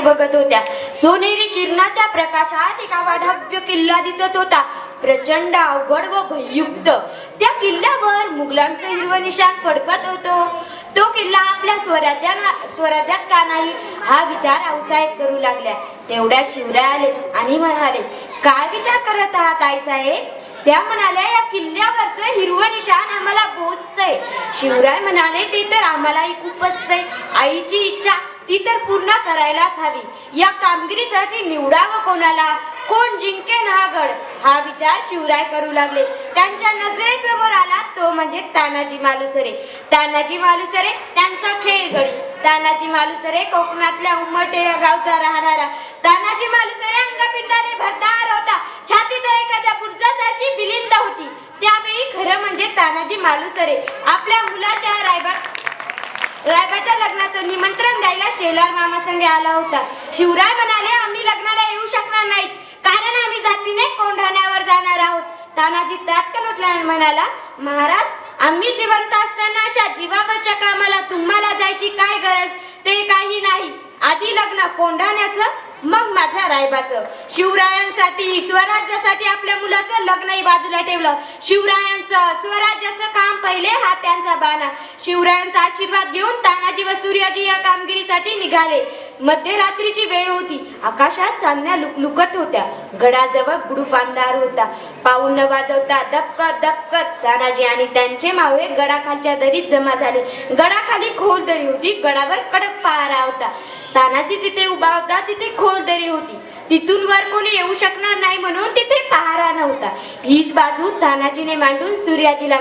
बघत होत्या. सोनेरी किरणाच्या प्रकाशात एक भव्य किल्ला दिसत होता, प्रचंड अवघड व भययुक्त. त्या किल्ल्यावर मुघलांचं हिरवं निशाण फडकत होतं. तो किल्ला आपल्या स्वराज्यात का नाही हा विचार आऊसाहेब करू लागल्या. तेवढ्या शिवराय आले आणि म्हणाले, काय विचार करत आहात आईसाहेब? त्या म्हणाल्या, या किल्ल्यावरचं हिरवं निशाण आम्हाला बोचतंय. शिवराय म्हणाले, ते तर आम्हालाही खूप असतंय. आईची इच्छा ती तर पूर्ण करायलाच हवी. या कामगिरीसाठी निवडावं कोणाला? कोण जिंकेन हा गड? हा विचार शिवराय करू लागले. त्यांच्या नजरेसमोर आला तो म्हणजे तानाजी मालुसरे. तानाजी मालुसरे त्यांचा खेळगडी. तानाजी मालुसरे कोकणातल्या उमरठे गावचा राहणारा. तानाजी मालुसरे अंगपिंडाने भरदार होता. छाती तर एखाद्या बुर्जासारखी बिलिंद होती. त्यावेळी खरं म्हणजे तानाजी मालुसरे आपल्या मुलाच्या रायबाच्या लग्नाचं निमंत्रण द्यायला शेलार मामा संगे आला होता. शिवराय म्हणाले, आम्ही लग्नाला येऊ शकणार नाहीत, कारण आम्ही जातीने कोंढाण्यावर जाणार आहोत. तानाजी ताटकन उठला आणि म्हणाला, महाराज, आम्ही जिवंत असताना अशा जीवावरच्या कामाला तुम्हाला जायची काय गरज? ते काही नाही. आधी लग्न कोंढाण्याचं, मग माझ्या रायबाचं. शिवरायांसाठी स्वराज्यासाठी आपल्या मुलाचं लग्नही बाजूला ठेवलं. शिवरायांचं स्वराज्याचं काम पहिले हा त्यांचा बाणा. शिवरायांचा आशीर्वाद घेऊन तानाजी व सूर्याजी या कामगिरीसाठी निघाले. मध्यरात्रीची वेळ होती. आकाशात चांदण्या लुकलुकत होत्या. गडाजवळ गुडूप अंधार होता. पाऊल न वाजवता दपकत दपकत तानाजी आणि त्यांचे मावळे गडाखालच्या दरीत जमा झाले. गडाखाली खोल दरी होती. गडावर कडक पहारा होता. तानाजी जिथे उभा होता तिथे खोल दरी होती. तिथून वर कोणी येऊ शकणार नाही म्हणून तिथे पहारा नव्हता. हीच बाजू तानाजीने मांडून सूर्याजीला